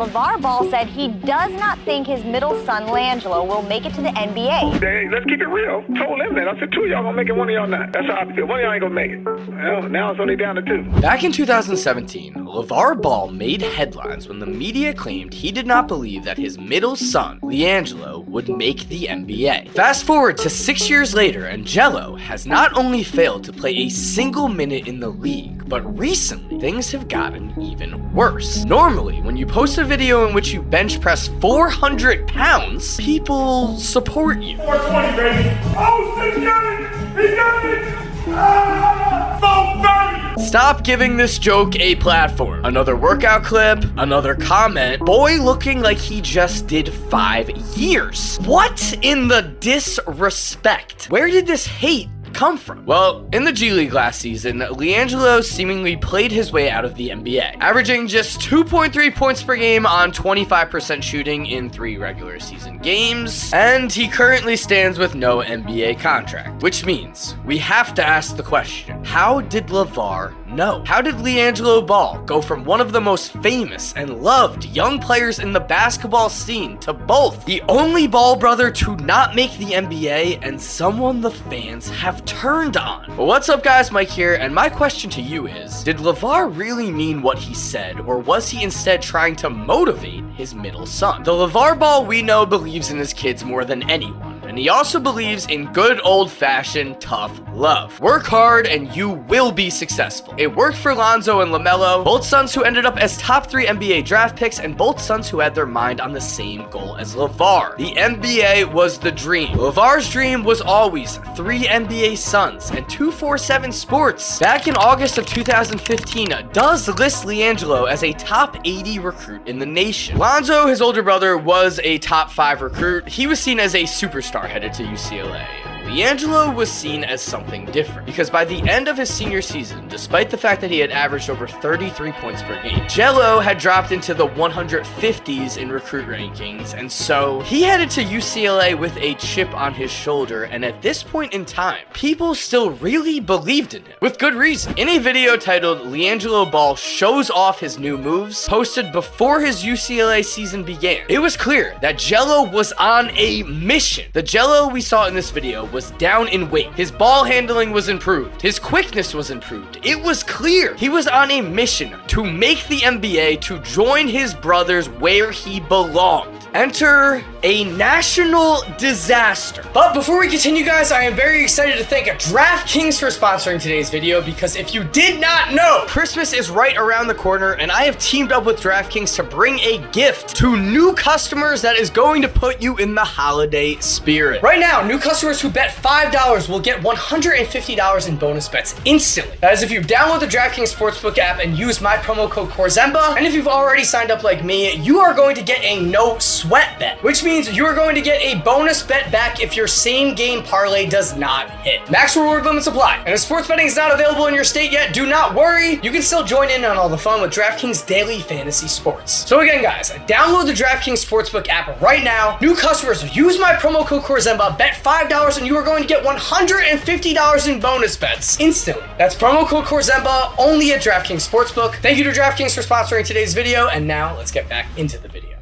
LeVar Ball said he does not think his middle son, LiAngelo, will make it to the NBA. Hey, let's keep it real. Told him that. I said, two of y'all gonna make it, one of y'all not. That's how I feel. One of y'all ain't gonna make it. Well, now it's only down to two. Back in 2017, LeVar Ball made headlines when the media claimed he did not believe that his middle son, LiAngelo, would make the NBA. Fast forward to 6 years later, and Jello has not only failed to play a single minute in the league, but recently, things have gotten even worse. Normally, when you post a video in which you bench press 400 pounds, people support you. 420, baby. Oh, he got it! He got it! Ah, 430! Stop giving this joke a platform. Another workout clip, another comment. Boy looking like he just did 5 years. What in the disrespect? Where did this hate come from? Well, in the G League last season, LiAngelo seemingly played his way out of the NBA, averaging just 2.3 points per game on 25% shooting in 3 regular season games, and he currently stands with no NBA contract, which means we have to ask the question, how did LeVar know? How did LiAngelo Ball go from one of the most famous and loved young players in the basketball scene to both the only Ball brother to not make the NBA and someone the fans have turned on? Well, what's up guys, Mike here, and my question to you is, did LeVar really mean what he said, or was he instead trying to motivate his middle son? The LeVar Ball we know believes in his kids more than anyone. And he also believes in good old-fashioned tough love. Work hard and you will be successful. It worked for Lonzo and LaMelo, both sons who ended up as top 3 NBA draft picks, and both sons who had their mind on the same goal as LeVar. The NBA was the dream. LeVar's dream was always 3 NBA sons and 247 Sports. Back in August of 2015, does list LiAngelo as a top 80 recruit in the nation. Lonzo, his older brother, was a top 5 recruit. He was seen as a superstar headed to UCLA. LiAngelo was seen as something different, because by the end of his senior season, despite the fact that he had averaged over 33 points per game, Jello had dropped into the 150s in recruit rankings, and so he headed to UCLA with a chip on his shoulder, and at this point in time, people still really believed in him, with good reason. In a video titled LiAngelo Ball Shows Off His New Moves, posted before his UCLA season began, it was clear that Jello was on a mission. The Jello we saw in this video was down in weight. His ball handling was improved. His quickness was improved. It was clear he was on a mission to make the NBA, to join his brothers where he belonged. Enter a national disaster. But before we continue, guys, I am very excited to thank DraftKings for sponsoring today's video, because if you did not know, Christmas is right around the corner, and I have teamed up with DraftKings to bring a gift to new customers that is going to put you in the holiday spirit. Right now, new customers who bet $5 will get $150 in bonus bets instantly. That is if you download the DraftKings Sportsbook app and use my promo code Corzemba, and if you've already signed up like me, you are going to get a no sweat bet, which means you are going to get a bonus bet back if your same game parlay does not hit. Max reward limits apply, and if sports betting is not available in your state yet, do not worry. You can still join in on all the fun with DraftKings Daily Fantasy Sports. So again, guys, download the DraftKings Sportsbook app right now. New customers, use my promo code Corzemba, bet $5, and you are going to get $150 in bonus bets instantly. That's promo code Corzemba, only at DraftKings Sportsbook. Thank you to DraftKings for sponsoring today's video, and now let's get back into the video.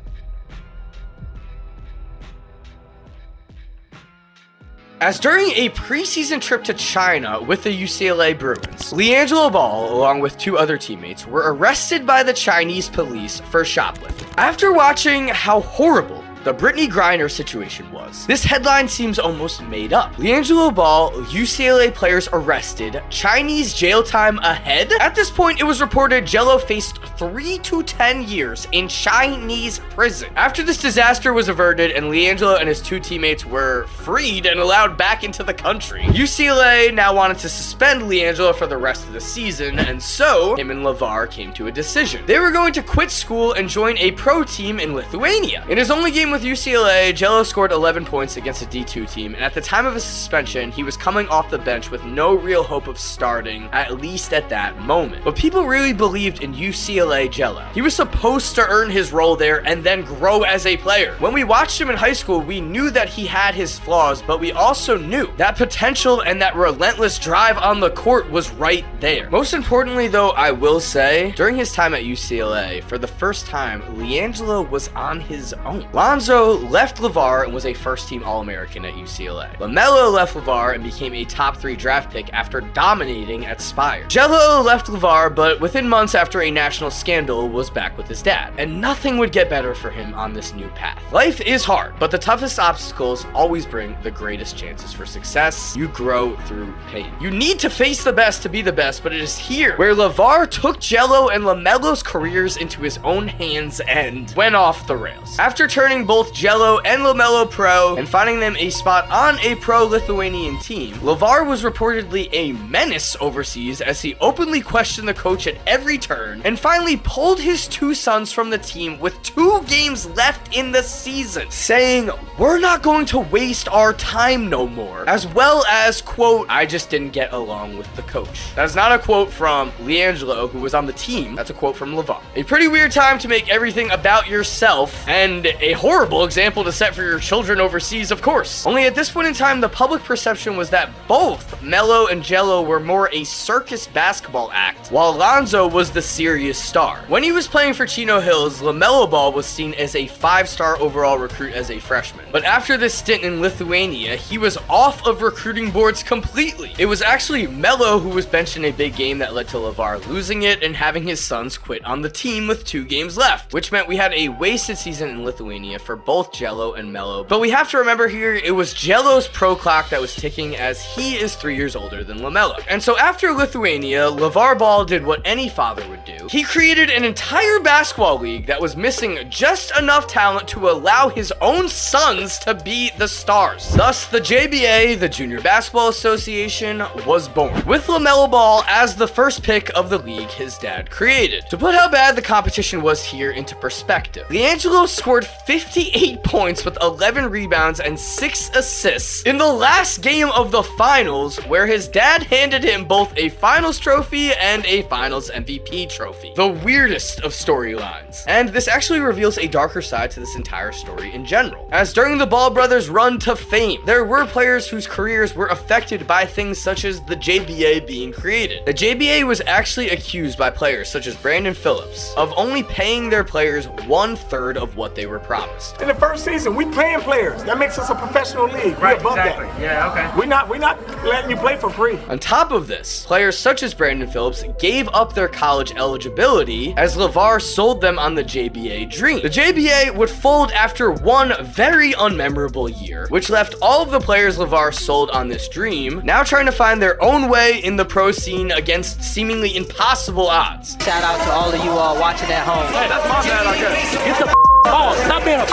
As during a preseason trip to China with the UCLA Bruins, LiAngelo Ball, along with 2 other teammates, were arrested by the Chinese police for shoplifting. After watching how horrible the Brittany Griner situation was, this headline seems almost made up. LiAngelo Ball, UCLA players arrested, Chinese jail time ahead? At this point, it was reported Jello faced 3 to 10 years in Chinese prison. After this disaster was averted and LiAngelo and his 2 teammates were freed and allowed back into the country, UCLA now wanted to suspend LiAngelo for the rest of the season, and so him and LeVar came to a decision. They were going to quit school and join a pro team in Lithuania. In his only game with with UCLA, Jello scored 11 points against a D2 team, and at the time of his suspension, he was coming off the bench with no real hope of starting, at least at that moment. But people really believed in UCLA Jello. He was supposed to earn his role there and then grow as a player. When we watched him in high school, we knew that he had his flaws, but we also knew that potential and that relentless drive on the court was right there. Most importantly though, I will say, during his time at UCLA, for the first time, LiAngelo was on his own. Lonzo left LeVar and was a first-team All-American at UCLA. LaMelo left LeVar and became a top 3 draft pick after dominating at Spire. Jello left LeVar, but within months after a national scandal, was back with his dad, and nothing would get better for him on this new path. Life is hard, but the toughest obstacles always bring the greatest chances for success. You grow through pain. You need to face the best to be the best, but it is here where LeVar took Jello and LaMelo's careers into his own hands and went off the rails. After turning both Jello and LaMelo pro and finding them a spot on a pro-Lithuanian team, LeVar was reportedly a menace overseas as he openly questioned the coach at every turn and finally pulled his 2 sons from the team with 2 games left in the season, saying, "We're not going to waste our time no more," as well as, quote, "I just didn't get along with the coach." That is not a quote from LiAngelo, who was on the team. That's a quote from LeVar. A pretty weird time to make everything about yourself, and a horrible example to set for your children overseas, of course. Only at this point in time, the public perception was that both Melo and Jello were more a circus basketball act, while Lonzo was the serious star. When he was playing for Chino Hills, LaMelo Ball was seen as a 5-star overall recruit as a freshman. But after this stint in Lithuania, he was off of recruiting boards completely. It was actually Melo who was benched in a big game that led to LeVar losing it and having his sons quit on the team with 2 games left, which meant we had a wasted season in Lithuania for both Jello and Melo. But we have to remember here, it was Jello's pro clock that was ticking as he is 3 years older than LaMelo. And so after Lithuania, LeVar Ball did what any father would do. He created an entire basketball league that was missing just enough talent to allow his own sons to be the stars. Thus, the JBA, the Junior Basketball Association, was born, with LaMelo Ball as the first pick of the league his dad created. To put how bad the competition was here into perspective, LiAngelo scored 58 points with 11 rebounds and 6 assists in the last game of the finals, where his dad handed him both a finals trophy and a finals MVP trophy. The weirdest of storylines. And this actually reveals a darker side to this entire story in general, as during the Ball brothers' run to fame, there were players whose careers were affected by things such as the JBA being created. The JBA was actually accused by players such as Brandon Phillips of only paying their players 1/3 of what they were promised. In the first season, we paying players. That makes us a professional league. Right, We're above exactly. that. Yeah, okay. We're not letting you play for free. On top of this, players such as Brandon Phillips gave up their college eligibility as LeVar sold them on the JBA dream. The JBA would fold after one very unmemorable year, which left all of the players LeVar sold on this dream now trying to find their own way in the pro scene against seemingly impossible odds. Shout out to all of you all watching at home. Hey, that's my bad, I guess. Get the ball. Stop being a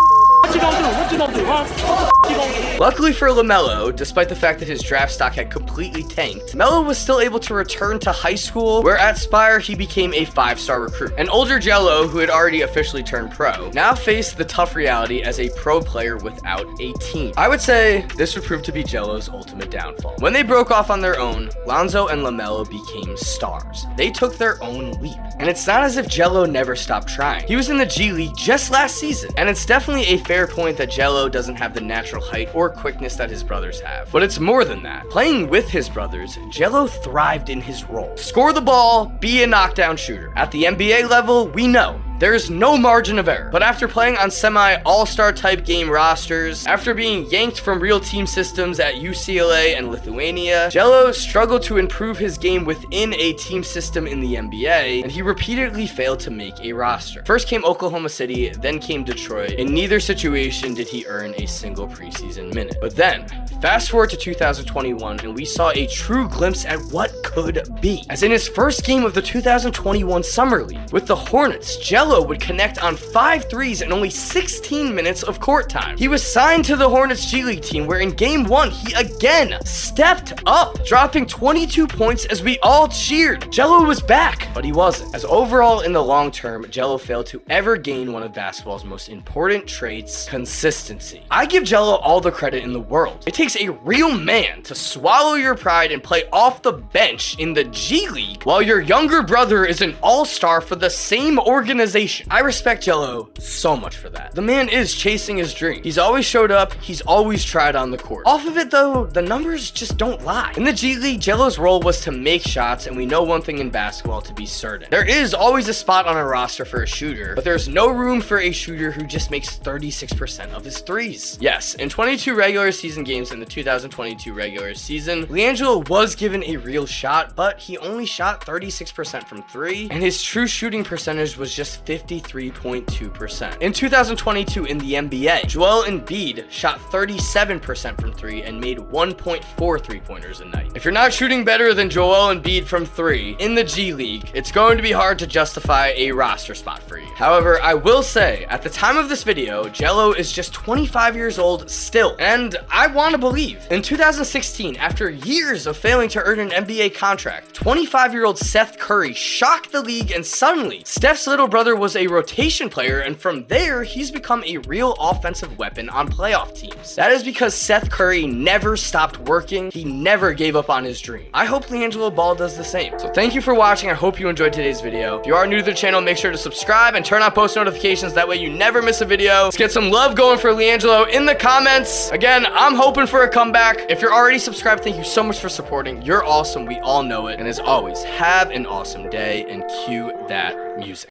What you gonna do? What you gonna do, huh? What you gonna do? Luckily for LaMelo, despite the fact that his draft stock had completely tanked, Melo was still able to return to high school, where at Spire he became a 5-star recruit. An older Jello, who had already officially turned pro, now faced the tough reality as a pro player without a team. I would say this would prove to be Jello's ultimate downfall. When they broke off on their own, Lonzo and LaMelo became stars. They took their own leap. And it's not as if Jello never stopped trying. He was in the G League just last season, and it's definitely a fair point that Jello doesn't have the natural height or quickness that his brothers have. But it's more than that. Playing with his brothers, Jello thrived in his role. Score the ball, be a knockdown shooter. At the NBA level, we know there's no margin of error. But after playing on semi-all-star type game rosters, after being yanked from real team systems at UCLA and Lithuania, Jello struggled to improve his game within a team system in the NBA, and he repeatedly failed to make a roster. First came Oklahoma City, then came Detroit. In neither situation did he earn a single preseason minute. But then, fast forward to 2021, and we saw a true glimpse at what could be. As in his first game of the 2021 Summer League, with the Hornets, Jello Jello would connect on 5 threes in only 16 minutes of court time. He was signed to the Hornets G League team, where in game 1, he again stepped up, dropping 22 points as we all cheered. Jello was back, but he wasn't, as overall in the long term, Jello failed to ever gain one of basketball's most important traits, consistency. I give Jello all the credit in the world. It takes a real man to swallow your pride and play off the bench in the G League while your younger brother is an all-star for the same organization. I respect Jello so much for that. The man is chasing his dream. He's always showed up, he's always tried on the court. Off of it though, the numbers just don't lie. In the G League, Jello's role was to make shots, and we know one thing in basketball to be certain. There is always a spot on a roster for a shooter, but there's no room for a shooter who just makes 36% of his threes. Yes, in 22 regular season games in the 2022 regular season, LiAngelo was given a real shot, but he only shot 36% from 3, and his true shooting percentage was just 53.2%. In 2022 in the NBA, Joel Embiid shot 37% from 3 and made 1.4 3-pointers a night. If you're not shooting better than Joel Embiid from 3 in the G League, it's going to be hard to justify a roster spot for you. However, I will say, at the time of this video, Jello is just 25 years old still, and I want to believe. In 2016, after years of failing to earn an NBA contract, 25-year-old Seth Curry shocked the league, and suddenly, Steph's little brother was a rotation player, and from there, he's become a real offensive weapon on playoff teams. That is because Seth Curry never stopped working. He never gave up on his dream. I hope LiAngelo Ball does the same. So thank you for watching. I hope you enjoyed today's video. If you are new to the channel, make sure to subscribe and turn on post notifications. That way you never miss a video. Let's get some love going for LiAngelo in the comments. Again, I'm hoping for a comeback. If you're already subscribed, thank you so much for supporting. You're awesome. We all know it. And as always, have an awesome day, and cue that music.